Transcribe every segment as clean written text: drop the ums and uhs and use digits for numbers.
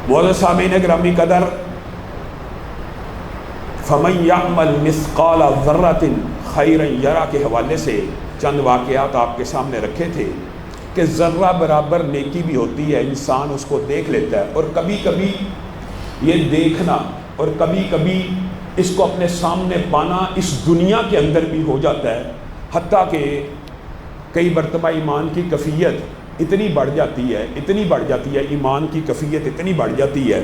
معزز سامعین گرامی قدر، فَمَن يَعْمَلْ مِثْقَالَ ذَرَّةٍ خَيْرًا يَرَى کے حوالے سے چند واقعات آپ کے سامنے رکھے تھے کہ ذرہ برابر نیکی بھی ہوتی ہے، انسان اس کو دیکھ لیتا ہے، اور کبھی کبھی یہ دیکھنا اور کبھی کبھی اس کو اپنے سامنے پانا اس دنیا کے اندر بھی ہو جاتا ہے، حتیٰ کہ کئی مرتبہ ایمان کی کیفیت اتنی بڑھ جاتی ہے ایمان کی کیفیت اتنی بڑھ جاتی ہے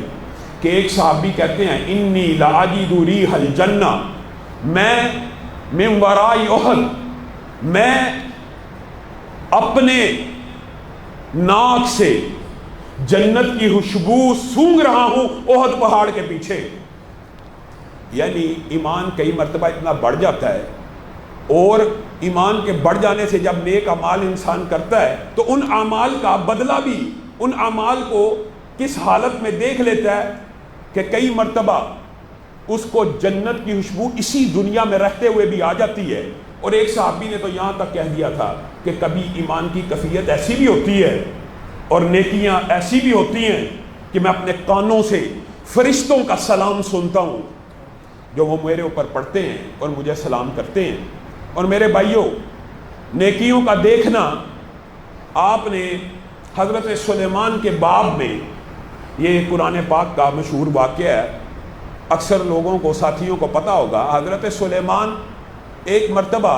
کہ ایک صحابی کہتے ہیں انی لاجد ریح الجنہ، میں من وراء احد، میں اپنے ناک سے جنت کی خوشبو سونگھ رہا ہوں احد پہاڑ کے پیچھے۔ یعنی ایمان کئی مرتبہ اتنا بڑھ جاتا ہے، اور ایمان کے بڑھ جانے سے جب نیک اعمال انسان کرتا ہے تو ان اعمال کا بدلہ بھی ان اعمال کو کس حالت میں دیکھ لیتا ہے کہ کئی مرتبہ اس کو جنت کی خوشبو اسی دنیا میں رہتے ہوئے بھی آ جاتی ہے۔ اور ایک صحابی نے تو یہاں تک کہہ دیا تھا کہ کبھی ایمان کی کیفیت ایسی بھی ہوتی ہے اور نیکیاں ایسی بھی ہوتی ہیں کہ میں اپنے کانوں سے فرشتوں کا سلام سنتا ہوں جو وہ میرے اوپر پڑھتے ہیں اور مجھے سلام کرتے ہیں۔ اور میرے بھائیوں، نیکیوں کا دیکھنا، آپ نے حضرت سلیمان کے باب میں، یہ قرآن پاک کا مشہور واقعہ ہے، اکثر لوگوں کو، ساتھیوں کو پتہ ہوگا، حضرت سلیمان ایک مرتبہ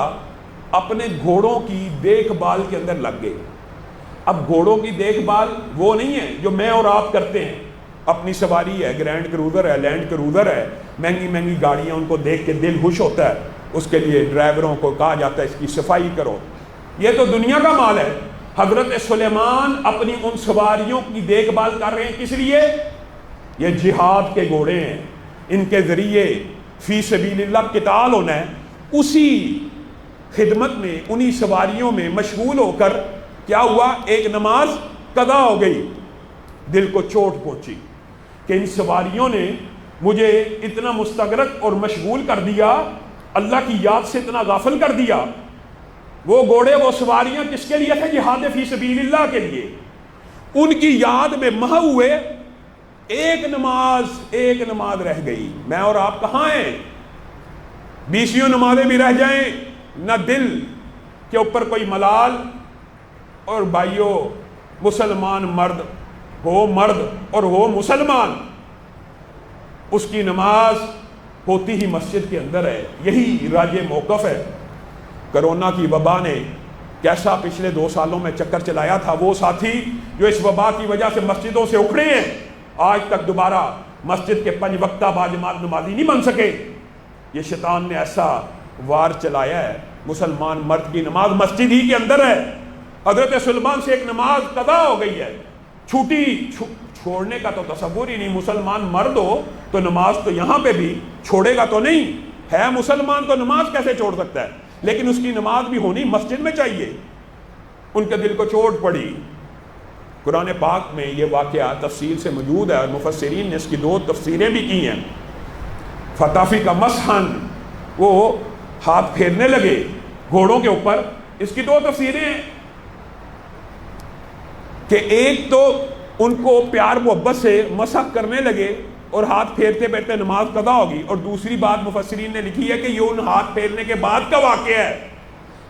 اپنے گھوڑوں کی دیکھ بھال کے اندر لگ گئے۔ اب گھوڑوں کی دیکھ بھال وہ نہیں ہے جو میں اور آپ کرتے ہیں، اپنی سواری ہے، گرینڈ کروزر ہے، لینڈ کروزر ہے، مہنگی مہنگی گاڑیاں، ان کو دیکھ کے دل خوش ہوتا ہے، اس کے لیے ڈرائیوروں کو کہا جاتا ہے اس کی صفائی کرو، یہ تو دنیا کا مال ہے۔ حضرت سلیمان اپنی ان سواریوں کی دیکھ بھال کر رہے ہیں، کس لیے؟ یہ جہاد کے گھوڑے ہیں، ان کے ذریعے فی سبیل اللہ قتال ہونا ہے۔ اسی خدمت میں، انہی سواریوں میں مشغول ہو کر کیا ہوا، ایک نماز قضا ہو گئی، دل کو چوٹ پہنچی کہ ان سواریوں نے مجھے اتنا مستغرق اور مشغول کر دیا، اللہ کی یاد سے اتنا غافل کر دیا۔ وہ گھوڑے، وہ سواریاں کس کے لیے تھے؟ جہاد فی سبیل اللہ کے لیے۔ ان کی یاد میں محو ہوئے، ایک نماز رہ گئی۔ میں اور آپ کہاں ہیں؟ 20 نمازیں بھی رہ جائیں، نہ دل کے اوپر کوئی ملال۔ اور بھائیو، مسلمان مرد اور ہو مسلمان، اس کی نماز ہوتی ہی مسجد کے اندر ہے۔ یہی راج موقف ہے۔ کرونا کی وبا نے کیسا پچھلے 2 سالوں میں چکر چلایا تھا، وہ ساتھی جو اس وبا کی وجہ سے مسجدوں سے اکھڑے ہیں، آج تک دوبارہ مسجد کے 5 وقتہ باجماعت نمازی نہیں بن سکے۔ یہ شیطان نے ایسا وار چلایا ہے، مسلمان مرد کی نماز مسجد ہی کے اندر ہے۔ حضرت سلیمان سے ایک نماز قضا ہو گئی ہے، چھوڑنے کا تو تصور ہی نہیں۔ مسلمان مرد ہو تو نماز تو یہاں پہ بھی چھوڑے گا تو نہیں ہے، مسلمان تو نماز کیسے چھوڑ سکتا ہے؟ لیکن اس کی نماز بھی ہونی مسجد میں چاہیے۔ ان کے دل کو چوٹ پڑی۔ قرآن پاک میں یہ واقعہ تفصیل سے موجود ہے، اور مفسرین نے اس کی 2 تفسیریں بھی کی ہیں۔ فتافی کا مسحن، وہ ہاتھ پھیرنے لگے گھوڑوں کے اوپر، اس کی 2 تفسیریں ہیں کہ ایک تو ان کو پیار محبت سے مسح کرنے لگے اور ہاتھ پھیرتے پھیرتے نماز قضا ہوگی، اور دوسری بات مفسرین نے لکھی ہے کہ یہ ان ہاتھ پھیرنے کے بعد کا واقعہ ہے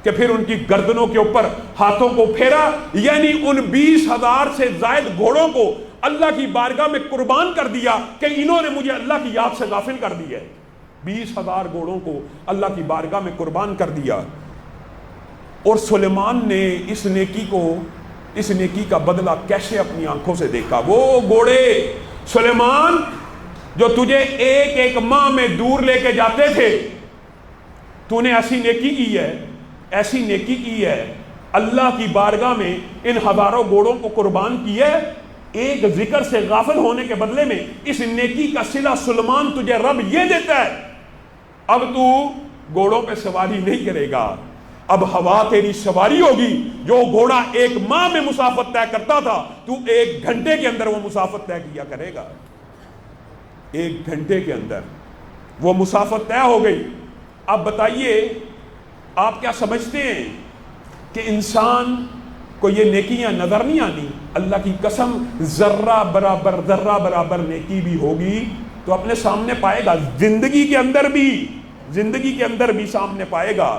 کہ پھر ان کی گردنوں کے اوپر ہاتھوں کو پھیرا، یعنی ان 20,000 سے زائد گھوڑوں کو اللہ کی بارگاہ میں قربان کر دیا کہ انہوں نے مجھے اللہ کی یاد سے غافل کر دی ہے۔ 20,000 گھوڑوں کو اللہ کی بارگاہ میں قربان کر دیا۔ اور سلیمان نے اس نیکی کا بدلہ کیسے اپنی آنکھوں سے دیکھا۔ وہ گھوڑے سلیمان جو تجھے ایک ماہ میں دور لے کے جاتے تھے، تو نے ایسی نیکی کی ہے، اللہ کی بارگاہ میں ان ہزاروں گھوڑوں کو قربان کیا ہے، ایک ذکر سے غافل ہونے کے بدلے میں اس نیکی کا صلہ سلیمان تجھے رب یہ دیتا ہے۔ اب تو گھوڑوں پہ سواری نہیں کرے گا، اب ہوا تیری سواری ہوگی۔ جو گھوڑا 1 ماہ میں مسافت طے کرتا تھا، تو 1 گھنٹے کے اندر وہ مسافت طے کیا کرے گا۔ 1 گھنٹے کے اندر وہ مسافت طے ہو گئی۔ اب بتائیے، آپ کیا سمجھتے ہیں کہ انسان کو یہ نیکیاں نظر نہیں آنی؟ اللہ کی قسم ذرہ برابر نیکی بھی ہوگی تو اپنے سامنے پائے گا، زندگی کے اندر بھی سامنے پائے گا۔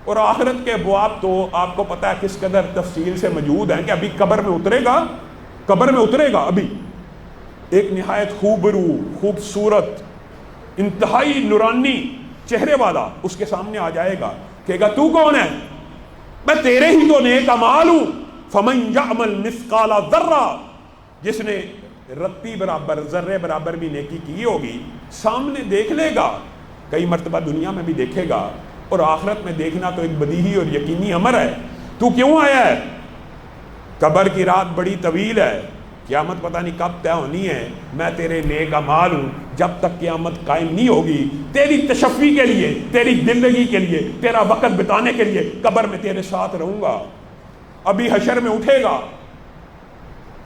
اور آخرت کے ابواب تو آپ کو پتہ ہے کس قدر تفصیل سے موجود ہیں کہ ابھی قبر میں اترے گا ابھی ایک نہایت خوبصورت انتہائی نورانی چہرے والا اس کے سامنے آ جائے گا، کہے گا تو کون ہے؟ میں تیرے ہی تو نیک اعمال ہوں۔ فمن یعمل مثقال ذرہ، جس نے رتی برابر ذرے برابر بھی نیکی کی ہوگی سامنے دیکھ لے گا، کئی مرتبہ دنیا میں بھی دیکھے گا، اور آخرت میں دیکھنا تو ایک بدیہی اور یقینی امر ہے۔ تو کیوں آیا ہے؟ قبر کی رات بڑی طویل ہے، قیامت پتہ نہیں کب طے ہونی ہے، میں تیرے نیک اعمال ہوں، جب تک قیامت قائم نہیں ہوگی تیری تشفی کے لیے، تیری زندگی کے لیے، تیرا وقت بتانے کے لیے قبر میں تیرے ساتھ رہوں گا۔ ابھی حشر میں اٹھے گا،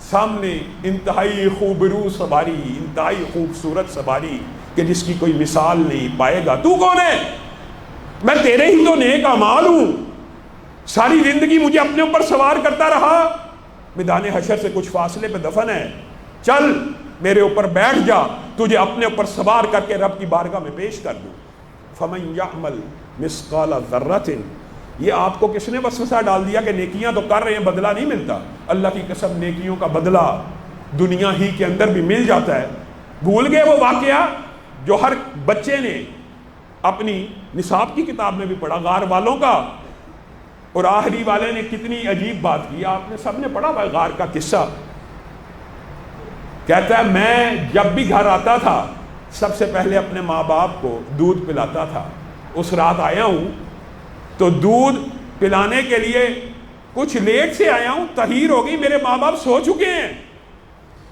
سامنے انتہائی خوبرو سواری، انتہائی خوبصورت سواری کہ جس کی کوئی مثال نہیں، پائے گا تو کون ہے؟ میں تیرے ہی تو نیک اعمال ہوں، ساری زندگی مجھے اپنے اوپر سوار کرتا رہا، میدان حشر سے کچھ فاصلے پہ دفن ہے، چل میرے اوپر بیٹھ جا، تجھے اپنے اوپر سوار کر کے رب کی بارگاہ میں پیش کر دوں۔ فمن یعمل مثقال ذرۃ، یہ آپ کو کس نے وسوسہ ڈال دیا کہ نیکیاں تو کر رہے ہیں بدلہ نہیں ملتا؟ اللہ کی قسم نیکیوں کا بدلہ دنیا ہی کے اندر بھی مل جاتا ہے۔ بھول گئے وہ واقعہ جو ہر بچے نے اپنی نصاب کی کتاب میں بھی پڑھا، غار والوں کا، اور آخری والے نے کتنی عجیب بات کی، آپ نے سب نے پڑھا ہوا غار کا قصہ۔ کہتا ہے میں جب بھی گھر آتا تھا سب سے پہلے اپنے ماں باپ کو دودھ پلاتا تھا، اس رات آیا ہوں تو دودھ پلانے کے لیے کچھ لیٹ سے آیا ہوں، تحیر ہو گئی، میرے ماں باپ سو چکے ہیں،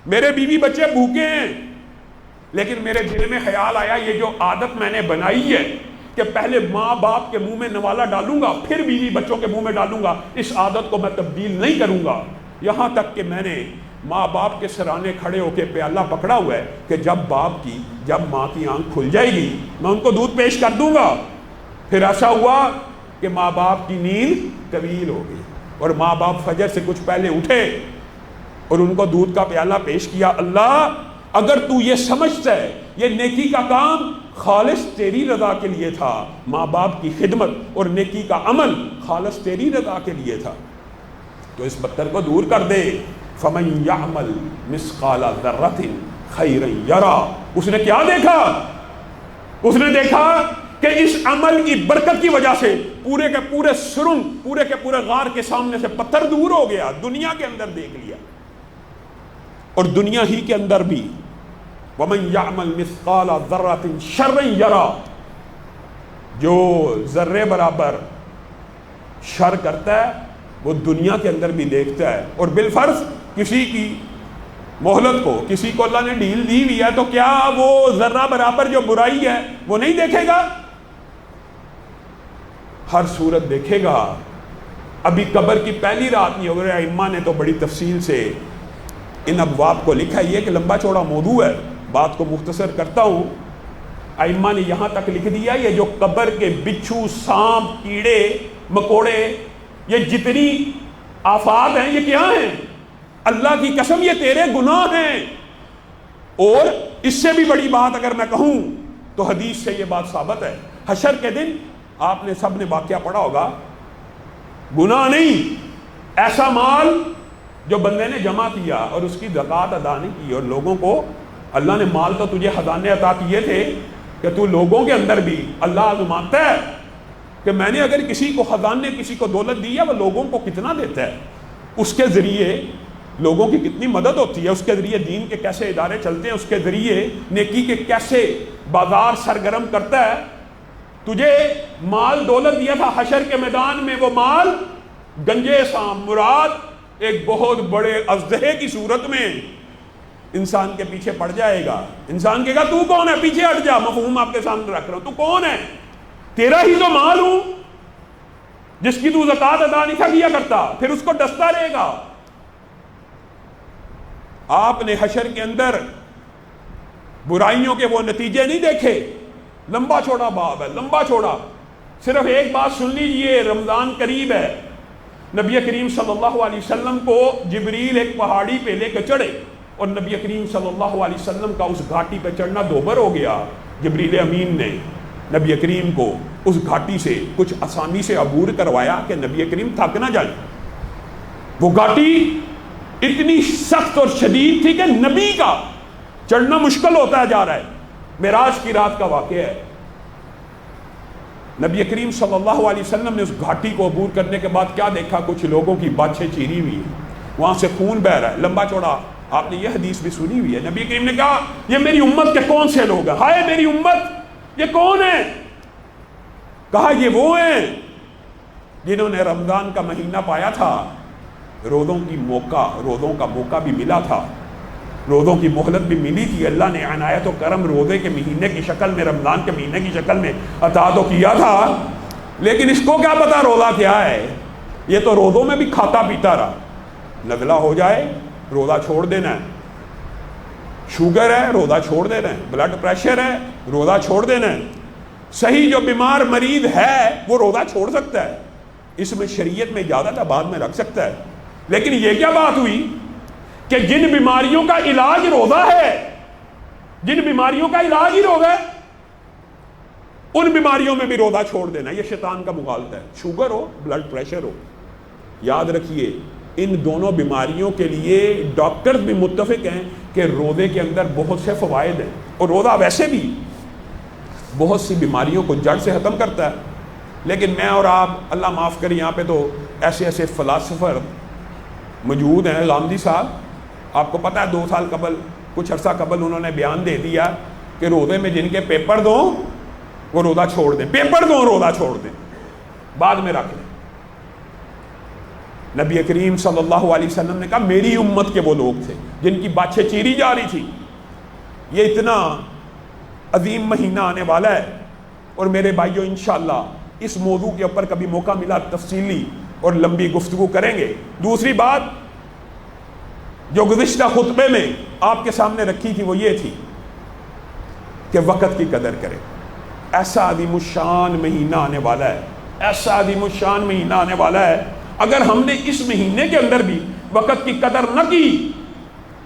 میرے بیوی بچے بھوکے ہیں، لیکن میرے دل میں خیال آیا یہ جو عادت میں نے بنائی ہے کہ پہلے ماں باپ کے منہ میں نوالا ڈالوں گا پھر بیوی بچوں کے منہ میں ڈالوں گا، اس عادت کو میں تبدیل نہیں کروں گا، یہاں تک کہ میں نے ماں باپ کے سرانے کھڑے ہو کے پیالہ پکڑا ہوا ہے کہ جب ماں کی آنکھ کھل جائے گی میں ان کو دودھ پیش کر دوں گا۔ پھر ایسا ہوا کہ ماں باپ کی نیند طویل ہو گئی اور ماں باپ فجر سے کچھ پہلے اٹھے اور ان کو دودھ کا پیالہ پیش کیا۔ اللہ اگر تو یہ سمجھتا ہے یہ نیکی کا کام خالص تیری رضا کے لیے تھا، ماں باپ کی خدمت اور نیکی کا عمل خالص تیری رضا کے لیے تھا، تو اس بدتر کو دور کر دے۔ فمن یعمل مثقال ذرۃ خیرا یرا، اس نے کیا دیکھا؟ اس نے دیکھا کہ اس عمل کی برکت کی وجہ سے پورے کے پورے سرنگ، پورے کے پورے غار کے سامنے سے پتھر دور ہو گیا، دنیا کے اندر دیکھ لیا، اور دنیا ہی کے اندر بھی وَمَنْ يَعْمَلْ مِثْقَالَ ذَرَّةٍ شَرًّا يَرَى، جو ذرے برابر شر کرتا ہے وہ دنیا کے اندر بھی دیکھتا ہے، اور بالفرض کسی کی مہلت کو، کسی کو اللہ نے ڈھیل دی ہوئی ہے تو کیا وہ ذرہ برابر جو برائی ہے وہ نہیں دیکھے گا؟ ہر صورت دیکھے گا۔ ابھی قبر کی پہلی رات نہیں ہو گئی، ائمہ نے تو بڑی تفصیل سے ان ابواب کو لکھا، یہ کہ لمبا چوڑا موضوع ہے، بات کو مختصر کرتا ہوں۔ ائمہ نے یہاں تک لکھ دیا یہ جو قبر کے بچھو، سانپ، کیڑے مکوڑے، یہ جتنی آفات ہیں یہ کیا ہیں؟ اللہ کی قسم یہ تیرے گناہ ہیں۔ اور اس سے بھی بڑی بات اگر میں کہوں تو حدیث سے یہ بات ثابت ہے، حشر کے دن آپ نے سب نے واقعہ پڑھا ہوگا، گناہ نہیں، ایسا مال جو بندے نے جمع کیا اور اس کی زکوٰۃ ادا نہیں کی، اور لوگوں کو اللہ نے مال تو تجھے خزانے عطا کیے تھے کہ تو لوگوں کے اندر بھی اللہ آزماتا ہے کہ میں نے اگر کسی کو خزانے، کسی کو دولت دی ہے وہ لوگوں کو کتنا دیتا ہے، اس کے ذریعے لوگوں کی کتنی مدد ہوتی ہے، اس کے ذریعے دین کے کیسے ادارے چلتے ہیں، اس کے ذریعے نیکی کے کیسے بازار سرگرم کرتا ہے۔ تجھے مال دولت دیا تھا، حشر کے میدان میں وہ مال گنجے سام مراد ایک بہت بڑے اژدہے کی صورت میں انسان کے پیچھے پڑ جائے گا۔ انسان کہے گا تو کون ہے؟ پیچھے ہٹ جا، مفہوم آپ کے سامنے رکھ رہا ہوں، تو کون ہے؟ تیرا ہی تو مال ہوں جس کی تو زکوٰۃ ادا نہیں تھا کیا کرتا، پھر اس کو ڈستا رہے گا۔ آپ نے حشر کے اندر برائیوں کے وہ نتیجے نہیں دیکھے، لمبا چوڑا باب ہے، لمبا چوڑا، صرف ایک بات سن لیجئے، رمضان قریب ہے، نبی کریم صلی اللہ علیہ وسلم کو جبریل ایک پہاڑی پہ لے کے چڑھے اور نبی کریم صلی اللہ علیہ وسلم کا اس گھاٹی پہ چڑھنا دوبر ہو گیا. جبریل امین نے نبی کریم کو اس گھاٹی سے کچھ آسانی سے عبور کروایا کہ نبی کریم تھک نہ جائیں. وہ گھاٹی اتنی سخت اور شدید تھی کہ نبی کا چڑھنا مشکل ہوتا جا رہا ہے. معراج کی رات کا واقعہ ہے. نبی کریم صلی اللہ علیہ وسلم نے اس گھاٹی کو عبور کرنے کے بعد کیا دیکھا؟ کچھ لوگوں کی باچھیں چیری ہوئی ہیں, وہاں سے خون بہ رہا ہے لمبا چوڑا. آپ نے یہ حدیث بھی سنی ہوئی ہے. نبی کریم نے کہا یہ میری امت کے کون سے لوگ ہیں؟ ہائے میری امت, یہ کون ہے؟ کہا یہ وہ ہیں جنہوں نے رمضان کا مہینہ پایا تھا, روزوں کا موقع بھی ملا تھا, روزوں کی مہلت بھی ملی تھی. اللہ نے عنایت و کرم روزے کے مہینے کی شکل میں, رمضان کے مہینے کی شکل میں عطا تو کیا تھا, لیکن اس کو کیا پتا روزہ کیا ہے. یہ تو روزوں میں بھی کھاتا پیتا رہا. نزلہ ہو جائے روزہ چھوڑ دینا ہے, شوگر ہے روزہ چھوڑ دینا ہے, بلڈ پریشر ہے روزہ چھوڑ دینا ہے. صحیح جو بیمار مریض ہے وہ روزہ چھوڑ سکتا ہے, اس میں شریعت میں اجازت ہے, بعد میں رکھ سکتا ہے. لیکن یہ کیا بات ہوئی کہ جن بیماریوں کا علاج روزہ ہے, جن بیماریوں کا علاج ہی روزہ ہے, ان بیماریوں میں بھی روزہ چھوڑ دینا. یہ شیطان کا مغالطہ ہے. شوگر ہو, بلڈ پریشر ہو, یاد رکھیے ان دونوں بیماریوں کے لیے ڈاکٹرز بھی متفق ہیں کہ روزے کے اندر بہت سے فوائد ہیں, اور روزہ ویسے بھی بہت سی بیماریوں کو جڑ سے ختم کرتا ہے. لیکن میں اور آپ, اللہ معاف کریں, یہاں پہ تو ایسے ایسے فلاسفر موجود ہیں. غامدی صاحب, آپ کو پتہ ہے 2 سال قبل, کچھ عرصہ قبل انہوں نے بیان دے دیا کہ روزے میں جن کے پیپر دوں وہ روزہ چھوڑ دیں, پیپر دوں روزہ چھوڑ دیں, بعد میں رکھ لیں. نبی کریم صلی اللہ علیہ وسلم نے کہا میری امت کے وہ لوگ تھے جن کی باچھیں چیری جا رہی تھی. یہ اتنا عظیم مہینہ آنے والا ہے, اور میرے بھائیوں انشاءاللہ اس موضوع کے اوپر کبھی موقع ملا تفصیلی اور لمبی گفتگو کریں گے. دوسری بات جو گزشتہ خطبے میں آپ کے سامنے رکھی تھی وہ یہ تھی کہ وقت کی قدر کریں. ایسا عظیم الشان مہینہ آنے والا ہے, ایسا عظیم الشان مہینہ آنے والا ہے. اگر ہم نے اس مہینے کے اندر بھی وقت کی قدر نہ کی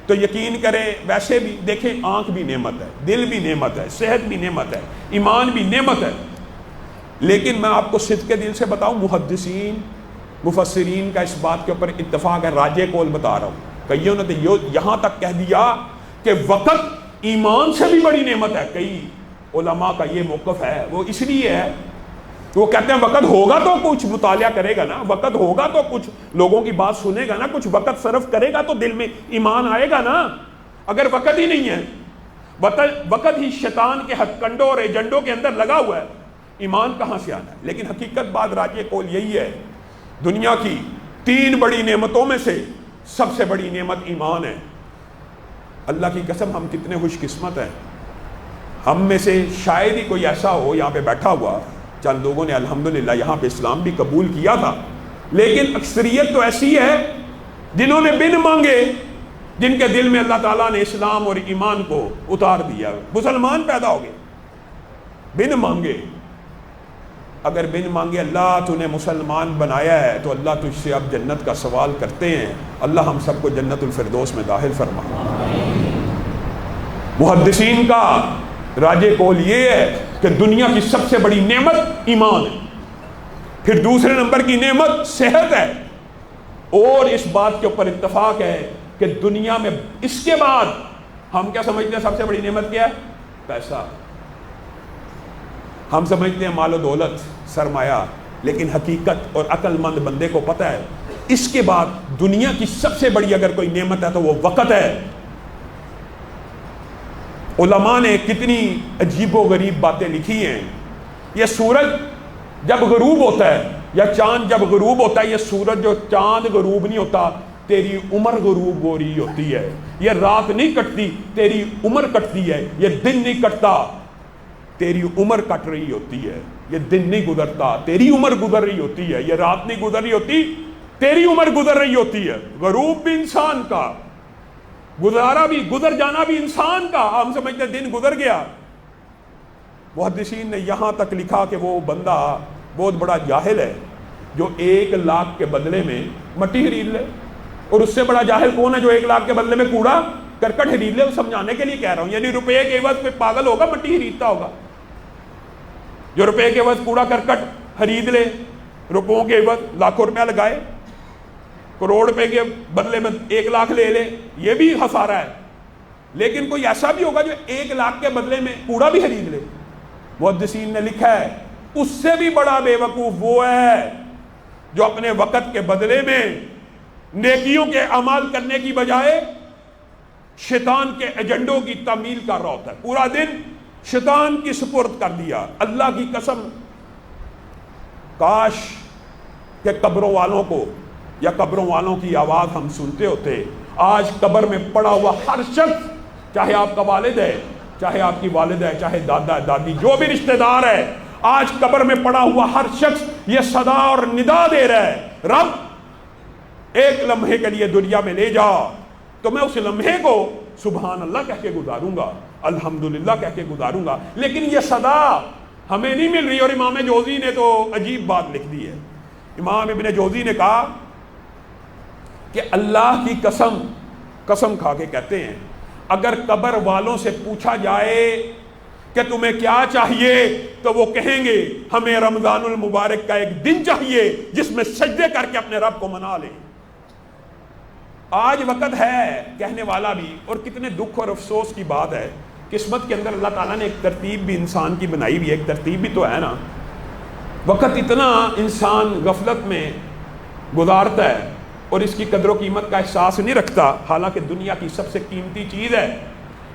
تو یقین کریں, ویسے بھی دیکھیں آنکھ بھی نعمت ہے, دل بھی نعمت ہے, صحت بھی نعمت ہے, ایمان بھی نعمت ہے. لیکن میں آپ کو صدق دل سے بتاؤں, محدثین مفسرین کا اس بات کے اوپر اتفاق ہے, راجے قول بتا رہا ہوں. کئیوں نے تو یہاں تک کہہ دیا کہ وقت ایمان سے بھی بڑی نعمت ہے. کئی علماء کا یہ موقف ہے, وہ اس لیے ہے وہ کہتے ہیں وقت ہوگا تو کچھ مطالعہ کرے گا نا, وقت ہوگا تو کچھ لوگوں کی بات سنے گا نا, کچھ وقت صرف کرے گا تو دل میں ایمان آئے گا نا. اگر وقت ہی نہیں ہے, وقت ہی شیطان کے ہتھ کنڈوں اور ایجنڈوں کے اندر لگا ہوا ہے, ایمان کہاں سے آنا ہے. لیکن حقیقت بات راجے قول یہی ہے, دنیا کی 3 بڑی نعمتوں میں سے سب سے بڑی نعمت ایمان ہے. اللہ کی قسم ہم کتنے خوش قسمت ہیں. ہم میں سے شاید ہی کوئی ایسا ہو یہاں پہ بیٹھا ہوا, چند لوگوں نے الحمدللہ یہاں پہ اسلام بھی قبول کیا تھا, لیکن اکثریت تو ایسی ہے جنہوں نے بن مانگے, جن کے دل میں اللہ تعالیٰ نے اسلام اور ایمان کو اتار دیا, مسلمان پیدا ہو گئے بن مانگے. اگر بن مانگے اللہ تو نے مسلمان بنایا ہے تو اللہ تجھ سے اب جنت کا سوال کرتے ہیں. اللہ ہم سب کو جنت الفردوس میں داخل فرما. محدثین کا راجے قول یہ ہے کہ دنیا کی سب سے بڑی نعمت ایمان ہے, پھر دوسرے نمبر کی نعمت صحت ہے, اور اس بات کے اوپر اتفاق ہے کہ دنیا میں اس کے بعد ہم کیا سمجھتے ہیں سب سے بڑی نعمت کیا ہے؟ پیسہ. ہم سمجھتے ہیں مال و دولت, سرمایہ, لیکن حقیقت اور عقل مند بندے کو پتہ ہے اس کے بعد دنیا کی سب سے بڑی اگر کوئی نعمت ہے تو وہ وقت ہے. علماء نے کتنی عجیب و غریب باتیں لکھی ہیں. یہ سورج جب غروب ہوتا ہے یا چاند جب غروب ہوتا ہے, یہ سورج جو چاند غروب نہیں ہوتا, تیری عمر غروب ہو رہی ہوتی ہے. یہ رات نہیں کٹتی, تیری عمر کٹتی ہے. یہ دن نہیں کٹتا, تیری عمر کٹ رہی ہوتی ہے. یہ دن نہیں گزرتا, تیری عمر گزر رہی ہوتی ہے. یہ رات نہیں گزر رہی ہوتی, تیری عمر گزر رہی ہوتی ہے. غروب بھی انسان کا, گزارا بھی, گزر جانا بھی انسان کا. ہم سمجھتے ہیں دن گزر گیا. محدثین نے یہاں تک لکھا کہ وہ بندہ بہت بڑا جاہل ہے جو 1,00,000 کے بدلے میں مٹی خرید لے. اور اس سے بڑا جاہل کون ہے جو 1,00,000 کے بدلے میں کوڑا کرکٹ خرید لے؟ سمجھانے کے لیے کہہ رہا ہوں. یعنی روپے کے عوض پہ پاگل ہوگا مٹی خریدتا ہوگا جو روپے کے عوض کوڑا کرکٹ خرید لے, روپوں کے عوض لاکھوں روپیہ لگائے, کروڑ روپے کے بدلے میں 1,00,000 لے لے, یہ بھی خسارہ ہے. لیکن کوئی ایسا بھی ہوگا جو 1,00,000 کے بدلے میں کوڑا بھی خرید لے. محدثین نے لکھا ہے اس سے بھی بڑا بے وقوف وہ ہے جو اپنے وقت کے بدلے میں نیکیوں کے اعمال کرنے کی بجائے شیطان کے ایجنڈوں کی تعمیل کر رہا ہوتا ہے. پورا دن شیطان کی سپرد کر دیا. اللہ کی قسم کاش کہ قبروں والوں کو یا قبروں والوں کی آواز ہم سنتے ہوتے. آج قبر میں پڑا ہوا ہر شخص, چاہے آپ کا والد ہے, چاہے آپ کی والدہ ہے, چاہے دادا دادی, جو بھی رشتہ دار ہے, آج قبر میں پڑا ہوا ہر شخص یہ صدا اور ندا دے رہا ہے, رب ایک لمحے کے لیے دنیا میں لے جا تو میں اس لمحے کو سبحان اللہ کہہ کے گزاروں گا, الحمدللہ کہہ کے گزاروں گا. لیکن یہ صدا ہمیں نہیں مل رہی. اور امام جوزی نے تو عجیب بات لکھ دی ہے. امام ابن جوزی نے کہا کہ اللہ کی قسم کھا کے کہتے ہیں اگر قبر والوں سے پوچھا جائے کہ تمہیں کیا چاہیے تو وہ کہیں گے ہمیں رمضان المبارک کا ایک دن چاہیے جس میں سجدے کر کے اپنے رب کو منا لیں. آج وقت ہے کہنے والا بھی, اور کتنے دکھ اور افسوس کی بات ہے, قسمت کے اندر اللہ تعالیٰ نے ایک ترتیب بھی انسان کی بنائی ہوئی ہے, ایک ترتیب بھی تو ہے نا. وقت اتنا انسان غفلت میں گزارتا ہے اور اس کی قدر و قیمت کا احساس نہیں رکھتا, حالانکہ دنیا کی سب سے قیمتی چیز ہے.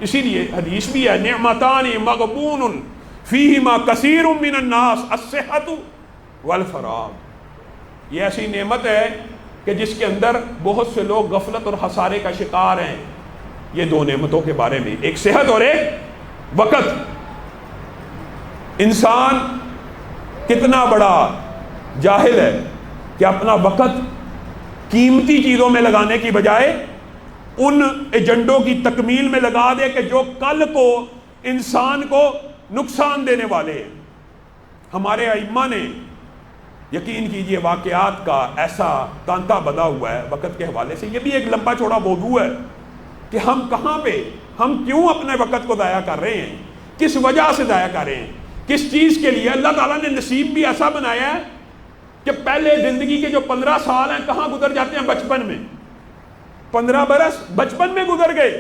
اسی لیے حدیث بھی ہے نعمتان مغبون فیہما کثیر من الناس الصحۃ والفراغ. یہ ایسی نعمت ہے کہ جس کے اندر بہت سے لوگ غفلت اور خسارے کا شکار ہیں. یہ دو نعمتوں کے بارے میں, ایک صحت اور ایک وقت. انسان کتنا بڑا جاہل ہے کہ اپنا وقت قیمتی چیزوں میں لگانے کی بجائے ان ایجنڈوں کی تکمیل میں لگا دے کہ جو کل کو انسان کو نقصان دینے والے ہیں. ہمارے ائمہ نے یقین کیجئے واقعات کا ایسا تانتا بدا ہوا ہے وقت کے حوالے سے. یہ بھی ایک لمبا چوڑا موضوع ہے کہ ہم کہاں پہ, ہم کیوں اپنے وقت کو ضائع کر رہے ہیں, کس وجہ سے ضائع کر رہے ہیں, کس چیز کے لیے. اللہ تعالیٰ نے نصیب بھی ایسا بنایا ہے کہ پہلے زندگی کے جو 15 سال ہیں کہاں گزر جاتے ہیں, بچپن میں. 15 برس بچپن میں گزر گئے.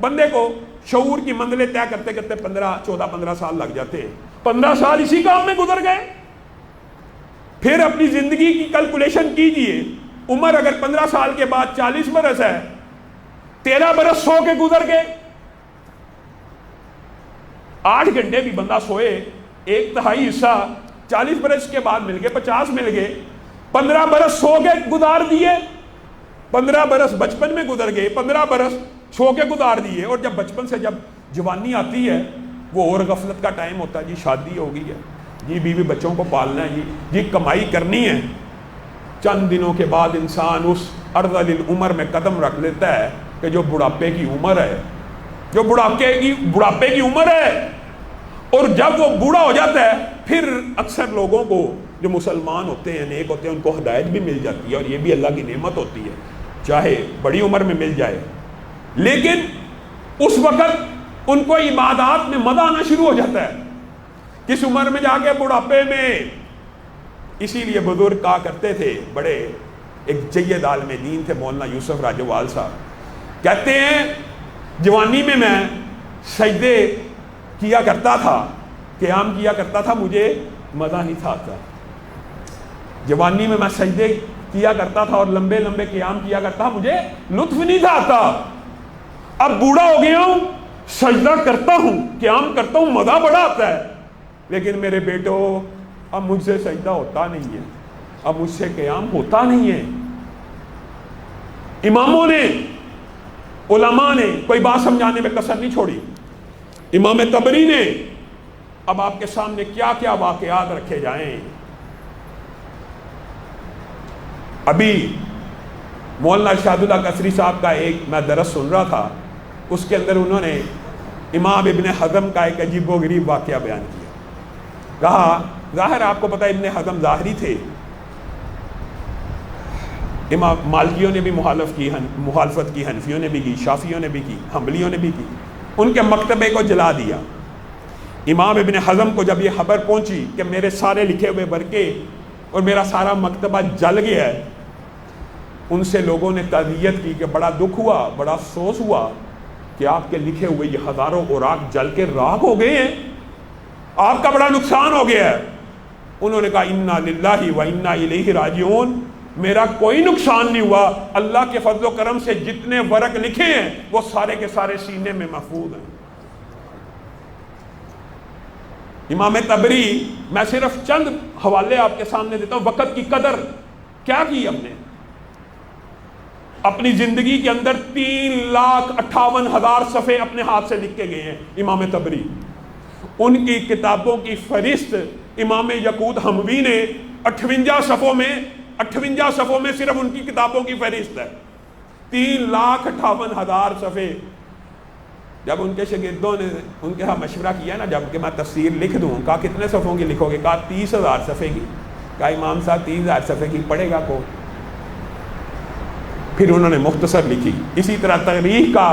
بندے کو شعور کی منزلیں طے کرتے کرتے 14-15 سال لگ جاتے ہیں. 15 سال اسی کام میں گزر گئے. پھر اپنی زندگی کی کیلکولیشن کیجئے, عمر اگر 15 سال کے بعد 40 برس ہے, 13 برس سو کے گزر گئے. 8 گھنٹے بھی بندہ سوئے, 1/3 حصہ 40 برس کے بعد مل گئے, 50 مل گئے. 15 برس سو کے گزار دیے, 15 برس بچپن میں گزر گئے, 15 برس سو کے گزار دیے. اور جب بچپن سے جب جوانی آتی ہے وہ اور غفلت کا ٹائم ہوتا ہے. جی شادی ہو گئی ہے, جی بیوی بچوں کو پالنا ہے, جی کمائی کرنی ہے. چند دنوں کے بعد انسان اس ارذل العمر میں قدم رکھ لیتا ہے کہ جو بڑھاپے کی عمر ہے, جو بڑھاپے کی عمر ہے. اور جب وہ بوڑھا ہو جاتا ہے پھر اکثر لوگوں کو جو مسلمان ہوتے ہیں, نیک ہوتے ہیں, ان کو ہدایت بھی مل جاتی ہے, اور یہ بھی اللہ کی نعمت ہوتی ہے, چاہے بڑی عمر میں مل جائے. لیکن اس وقت ان کو عبادات میں مزہ آنا شروع ہو جاتا ہے. کس عمر میں جا کے, بڑھاپے میں. اسی لیے بزرگ کہا کرتے تھے, بڑے ایک جید عالم دین تھے مولانا یوسف راجوال صاحب, کہتے ہیں جوانی میں سجدے کیا کرتا تھا, قیام کیا کرتا تھا, مجھے مزہ نہیں تھا آتا. جوانی میں سجدے کیا کرتا تھا اور لمبے لمبے قیام کیا کرتا تھا, مجھے لطف نہیں تھا آتا. اب بوڑھا ہو گیا ہوں, سجدہ کرتا ہوں, قیام کرتا ہوں, مزہ بڑا آتا ہے. لیکن میرے بیٹو اب مجھ سے سجدہ ہوتا نہیں ہے, اب مجھ سے قیام ہوتا نہیں ہے. اماموں نے, علماء نے کوئی بات سمجھانے میں کسر نہیں چھوڑی. امام طبری نے, اب آپ کے سامنے کیا کیا واقعات رکھے جائیں. ابھی مولانا ارشاد اللہ قصری صاحب کا ایک میں درس سن رہا تھا, اس کے اندر انہوں نے امام ابن حزم کا ایک عجیب و غریب واقعہ بیان کیا. کہا ظاہر آپ کو پتہ ابن حزم ظاہری تھے, امام مالکیوں نے بھی مخالفت کی، حنفیوں نے بھی کی، شافیوں نے بھی کی، حنبلیوں نے بھی کی، ان کے مکتبے کو جلا دیا۔ امام ابن حزم کو جب یہ خبر پہنچی کہ میرے سارے لکھے ہوئے ورقے اور میرا سارا مکتبہ جل گیا ہے، ان سے لوگوں نے تعزیت کی کہ بڑا دکھ ہوا، بڑا افسوس ہوا کہ آپ کے لکھے ہوئے یہ ہزاروں اوراق جل کے راکھ ہو گئے ہیں، آپ کا بڑا نقصان ہو گیا ہے۔ انہوں نے کہا انا للہ و انا الیہ راجعون، میرا کوئی نقصان نہیں ہوا، اللہ کے فضل و کرم سے جتنے ورق لکھے ہیں وہ سارے کے سارے سینے میں محفوظ ہیں۔ امام طبری، میں صرف چند حوالے آپ کے سامنے دیتا ہوں، وقت کی قدر کیا کی ہم نے۔ اپنی زندگی کے اندر 3,58,000 صفحے اپنے ہاتھ سے لکھ کے گئے ہیں امام طبری۔ ان کی کتابوں کی فہرست امام یقوت حموی نے 58 صفحوں میں صرف ان کی کتابوں کی فہرست ہے، 3,58,000 صفحے۔ جب ان کے شاگردوں نے ان کے ہاں مشورہ کیا نا، جب کہ میں تفسیر لکھ دوں، کہا کتنے صفحوں کی لکھو گے؟ کہا 30,000 صفحے کی۔ کہا امام صاحب 30,000 صفحے کی پڑھے گا کون؟ پھر انہوں نے مختصر لکھی۔ اسی طرح تاریخ کا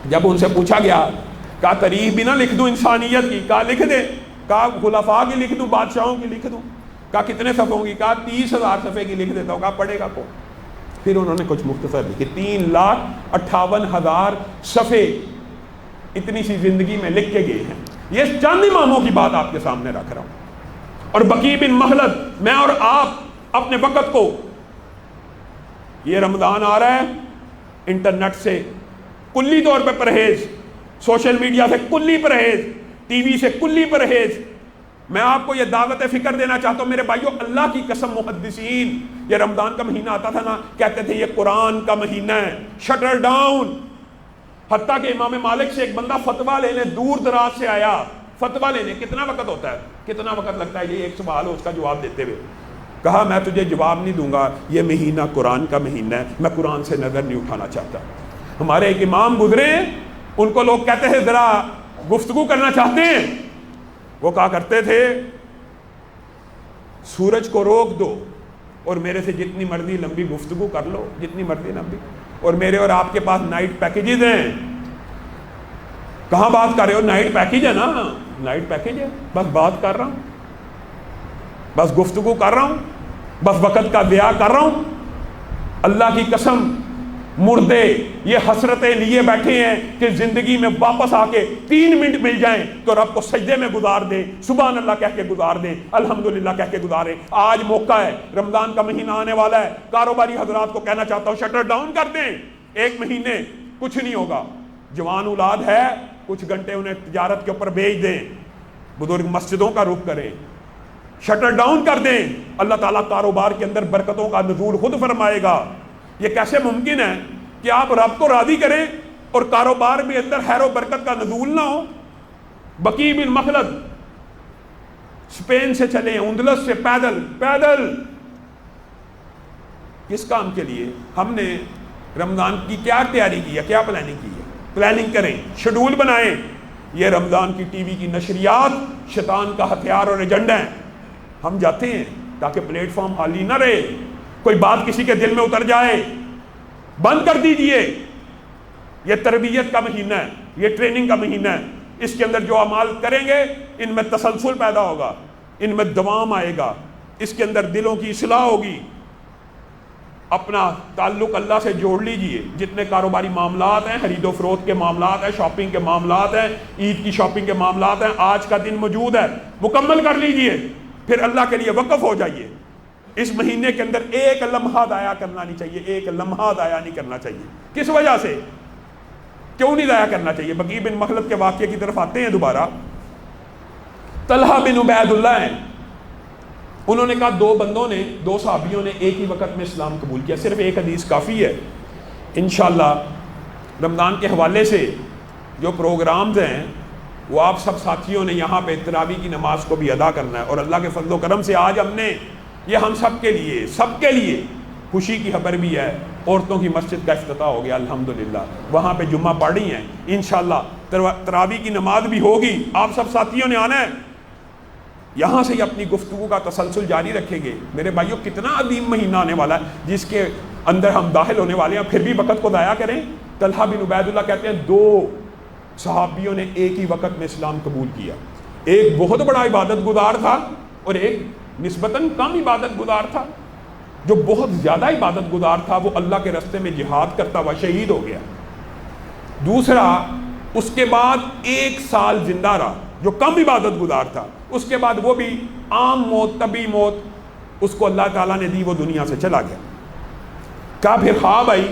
جب ان سے پوچھا گیا، کہا تاریخ بھی نہ لکھ دوں انسانیت کی؟ کہا لکھ دے۔ کہا خلفاء کی لکھ دوں، بادشاہوں کی لکھ دوں؟ کہا کتنے صفحوں کی؟ کہا 30,000 صفحے کی لکھ دیتا ہوں۔ کہا پڑھے گا کون؟ پھر انہوں نے کچھ مختصر لکھی، 3,58,000 صفحے اتنی سی زندگی میں لکھ کے گئے ہیں۔ یہ چند اماموں کی بات آپ کے سامنے رکھ رہا ہوں۔ اور بقی بن مخلد، میں اور آپ اپنے وقت کو، یہ رمضان آ رہا ہے، انٹرنیٹ سے کلی طور پہ پرہیز، سوشل میڈیا سے کلی پرہیز، ٹی وی سے کلی پرہیز۔ میں آپ کو یہ دعوت فکر دینا چاہتا ہوں میرے بھائیو، اللہ کی قسم محدثین یہ رمضان کا مہینہ آتا تھا نا، کہتے تھے یہ قرآن کا مہینہ ہے، شٹر ڈاؤن۔ حتیٰ کہ امام مالک سے ایک بندہ فتویٰ لینے دور دراز سے آیا، فتویٰ لینے کتنا وقت ہوتا ہے، کتنا وقت لگتا ہے، یہ ایک سوال ہو اس کا جواب دیتے ہوئے۔ کہا میں تجھے جواب نہیں دوں گا، یہ مہینہ قرآن کا مہینہ ہے، میں قرآن سے نظر نہیں اٹھانا چاہتا۔ ہمارے ایک امام گزرے، ان کو لوگ کہتے ہیں ذرا گفتگو کرنا چاہتے ہیں، وہ کہا کرتے تھے سورج کو روک دو اور میرے سے جتنی مرضی لمبی گفتگو کر لو، جتنی مرضی لمبی، اور میرے اور آپ کے پاس نائٹ پیکیجز ہیں۔ کہاں بات کر رہے ہو؟ نائٹ پیکیج ہے نا، نائٹ پیکیج ہے، بس بات کر رہا ہوں، بس گفتگو کر رہا ہوں، بس وقت کا ضیاع کر رہا ہوں۔ اللہ کی قسم مردے یہ حسرتیں لیے بیٹھے ہیں کہ زندگی میں واپس آ کے 3 منٹ مل جائیں تو رب کو سجدے میں گزار دیں، سبحان اللہ کہہ کے گزار دیں، الحمدللہ کہہ کے گزاریں۔ آج موقع ہے، رمضان کا مہینہ آنے والا ہے، کاروباری حضرات کو کہنا چاہتا ہوں شٹر ڈاؤن کر دیں، 1 مہینے کچھ نہیں ہوگا۔ جوان اولاد ہے، کچھ گھنٹے انہیں تجارت کے اوپر بھیج دیں، بزرگ مسجدوں کا رخ کریں، شٹر ڈاؤن کر دیں، اللہ تعالیٰ کاروبار کے اندر برکتوں کا نزول خود فرمائے گا۔ یہ کیسے ممکن ہے کہ آپ رب کو راضی کریں اور کاروبار میں اندر خیر و برکت کا نزول نہ ہو؟ بقی بن مخلد اسپین سے چلے ہیں، اندلس سے پیدل کس کام کے لیے؟ ہم نے رمضان کی کیا تیاری کی ہے، کیا پلاننگ کی ہے؟ پلاننگ کریں، شیڈول بنائیں۔ یہ رمضان کی ٹی وی کی نشریات شیطان کا ہتھیار اور ایجنڈا ہے۔ ہم جاتے ہیں تاکہ پلیٹ فارم خالی نہ رہے، کوئی بات کسی کے دل میں اتر جائے، بند کر دیجئے۔ یہ تربیت کا مہینہ ہے، یہ ٹریننگ کا مہینہ ہے، اس کے اندر جو اعمال کریں گے ان میں تسلسل پیدا ہوگا، ان میں دوام آئے گا، اس کے اندر دلوں کی اصلاح ہوگی۔ اپنا تعلق اللہ سے جوڑ لیجئے، جتنے کاروباری معاملات ہیں، خرید و فروخت کے معاملات ہیں، شاپنگ کے معاملات ہیں، عید کی شاپنگ کے معاملات ہیں، آج کا دن موجود ہے، مکمل کر لیجئے، پھر اللہ کے لیے وقف ہو جائیے۔ اس مہینے کے اندر ایک لمحہ ضائع کرنا نہیں چاہیے، ایک لمحہ ضائع نہیں کرنا چاہیے۔ کس وجہ سے؟ کیوں نہیں ضائع کرنا چاہیے؟ بقی بن مخلد کے واقعے کی طرف آتے ہیں دوبارہ۔ طلحہ بن عبید اللہ ہیں، انہوں نے کہا 2 صحابیوں نے ایک ہی وقت میں اسلام قبول کیا، صرف ایک حدیث کافی ہے۔ انشاءاللہ رمضان کے حوالے سے جو پروگرامز ہیں وہ آپ سب ساتھیوں نے یہاں پہ تراویح کی نماز کو بھی ادا کرنا ہے، اور اللہ کے فضل و کرم سے آج ہم نے یہ ہم سب کے لیے خوشی کی خبر بھی ہے، عورتوں کی مسجد کا افتتاح ہو گیا الحمدللہ، وہاں پہ جمعہ پڑھ رہی ہیں، انشاءاللہ تراویح کی نماز بھی ہوگی، آپ سب ساتھیوں نے آنا ہے۔ یہاں سے ہی اپنی گفتگو کا تسلسل جاری رکھیں گے۔ میرے بھائیوں، کتنا عظیم مہینہ آنے والا ہے جس کے اندر ہم داخل ہونے والے ہیں، پھر بھی وقت کو ضائع کریں۔ طلحہ بن عبید اللہ کہتے ہیں 2 صحابیوں نے ایک ہی وقت میں اسلام قبول کیا، ایک بہت بڑا عبادت گزار تھا اور ایک نسبتاً کم عبادت گزار تھا۔ جو بہت زیادہ عبادت گزار تھا وہ اللہ کے راستے میں جہاد کرتا ہوا شہید ہو گیا۔ دوسرا اس کے بعد 1 سال زندہ رہا، جو کم عبادت گزار تھا، اس کے بعد وہ بھی عام موت، طبی موت اس کو اللہ تعالیٰ نے دی، وہ دنیا سے چلا گیا۔ کہا پھر خواب آئی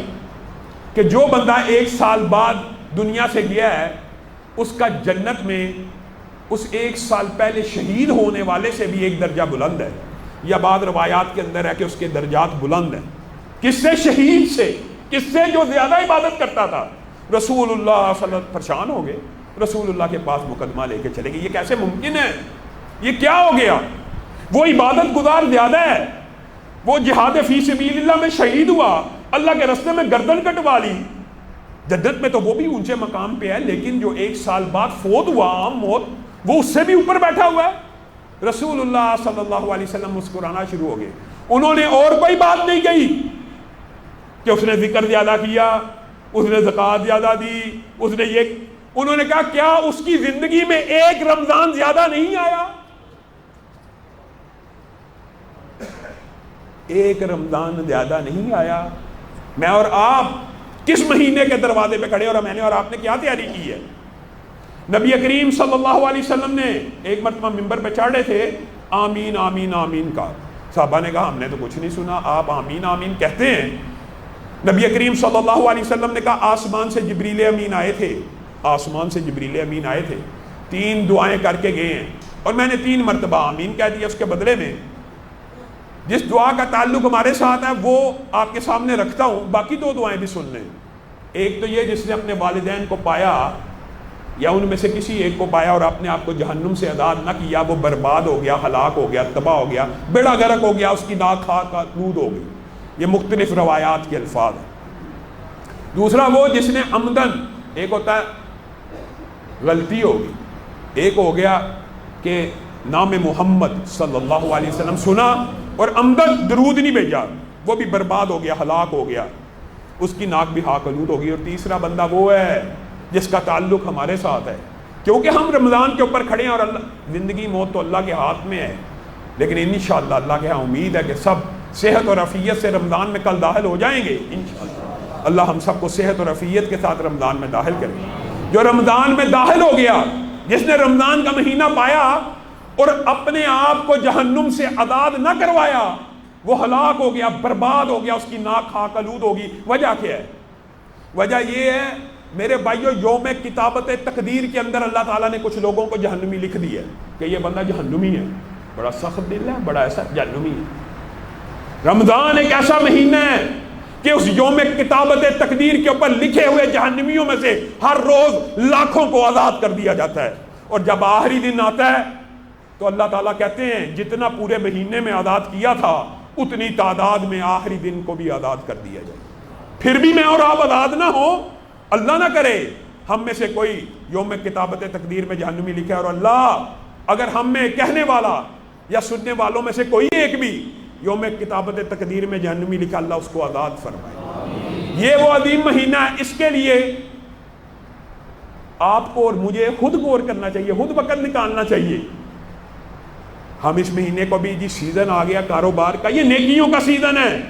کہ جو بندہ 1 سال بعد دنیا سے گیا ہے اس کا جنت میں اس 1 سال پہلے شہید ہونے والے سے بھی 1 درجہ بلند ہے، یا بعض روایات کے اندر ہے کہ اس کے درجات بلند ہیں۔ کس سے؟ شہید سے۔ کس سے؟ جو زیادہ عبادت کرتا تھا۔ رسول اللہ صلی اللہ علیہ وسلم پریشان ہو گئے، رسول اللہ کے پاس مقدمہ لے کے چلے گئے، یہ کیسے ممکن ہے؟ یہ کیا ہو گیا؟ وہ عبادت گزار زیادہ ہے، وہ جہاد فی سبیل اللہ میں شہید ہوا، اللہ کے راستے میں گردن کٹوا لی۔ جنت میں تو وہ بھی اونچے مقام پہ ہے، لیکن جو 1 سال بعد فوت ہوا عام موت، وہ اس سے بھی اوپر بیٹھا ہوا ہے۔ رسول اللہ صلی اللہ علیہ وسلم مسکرانا شروع ہو گئے۔ انہوں نے اور کوئی بات نہیں کہی کہ اس نے ذکر زیادہ کیا، اس نے زکوٰۃ زیادہ دی، اس نے یہ، انہوں نے کہا کیا اس کی زندگی میں 1 رمضان زیادہ نہیں آیا؟ 1 رمضان زیادہ نہیں آیا؟ میں اور آپ کس مہینے کے دروازے پہ کھڑے، اور میں نے اور آپ نے کیا تیاری کی ہے؟ نبی کریم صلی اللہ علیہ وسلم نے ایک مرتبہ ممبر پہ چڑھے تھے، آمین آمین آمین کا، صحابہ نے کہا ہم نے تو کچھ نہیں سنا، آپ آمین آمین کہتے ہیں؟ نبی کریم صلی اللہ علیہ وسلم نے کہا آسمان سے جبریل امین آئے تھے، آسمان سے جبریل امین آئے تھے، 3 دعائیں کر کے گئے ہیں، اور میں نے 3 مرتبہ آمین کہہ دیا، اس کے بدلے میں جس دعا کا تعلق ہمارے ساتھ ہے وہ آپ کے سامنے رکھتا ہوں، باقی 2 دعائیں بھی سن لیں۔ ایک تو یہ جس نے اپنے والدین کو پایا یا ان میں سے کسی ایک کو پایا اور اپنے آپ کو جہنم سے آزاد نہ کیا، وہ برباد ہو گیا، ہلاک ہو گیا، تباہ ہو گیا، بیڑا غرق ہو گیا، اس کی ناک خاک آلود ہو گئی۔ یہ مختلف روایات کے الفاظ ہیں۔ دوسرا وہ جس نے عمدن، ایک ہوتا ہے غلطی ہوگی، ایک ہو گیا کہ نام محمد صلی اللہ علیہ وسلم سنا اور عمدن درود نہیں بھیجا، وہ بھی برباد ہو گیا، ہلاک ہو گیا، اس کی ناک بھی خاک آلود ہوگی۔ اور تیسرا بندہ وہ ہے جس کا تعلق ہمارے ساتھ ہے، کیونکہ ہم رمضان کے اوپر کھڑے ہیں اور اللہ، زندگی موت تو اللہ کے ہاتھ میں ہے، لیکن انشاءاللہ اللہ کے ہاں امید ہے کہ سب صحت اور عافیت سے رمضان میں کل داخل ہو جائیں گے انشاءاللہ۔ اللہ ہم سب کو صحت اور عافیت کے ساتھ رمضان میں داخل کرے۔ جو رمضان میں داخل ہو گیا، جس نے رمضان کا مہینہ پایا اور اپنے آپ کو جہنم سے آزاد نہ کروایا، وہ ہلاک ہو گیا، برباد ہو گیا، اس کی ناک خاک آلود ہوگی۔ وجہ کیا ہے؟ وجہ یہ ہے میرے بھائیوں، یوم کتابت تقدیر کے اندر اللہ تعالیٰ نے کچھ لوگوں کو جہنمی لکھ دی ہے کہ یہ بندہ جہنمی ہے، بڑا سخت دل ہے، بڑا ایسا جہنمی ہے۔ رمضان ایک ایسا مہینہ ہے کہ اس یوم کتابت تقدیر کے اوپر لکھے ہوئے جہنمیوں میں سے ہر روز لاکھوں کو آزاد کر دیا جاتا ہے، اور جب آخری دن آتا ہے تو اللہ تعالیٰ کہتے ہیں جتنا پورے مہینے میں آزاد کیا تھا اتنی تعداد میں آخری دن کو بھی آزاد کر دیا جائے۔ پھر بھی میں اور آپ آزاد نہ ہو، اللہ نہ کرے ہم میں سے کوئی یوم کتابت تقدیر میں جہنمی لکھے، اور اللہ اگر ہم میں کہنے والا یا سننے والوں میں سے کوئی ایک بھی یوم کتابت تقدیر میں جہنمی لکھا، اللہ اس کو آزاد فرمائے۔ یہ وہ عظیم مہینہ ہے، اس کے لیے آپ کو اور مجھے خود غور کرنا چاہیے، خود وقت نکالنا چاہیے۔ ہم اس مہینے کو بھی جی سیزن آ گیا کاروبار کا، یہ نیکیوں کا سیزن ہے،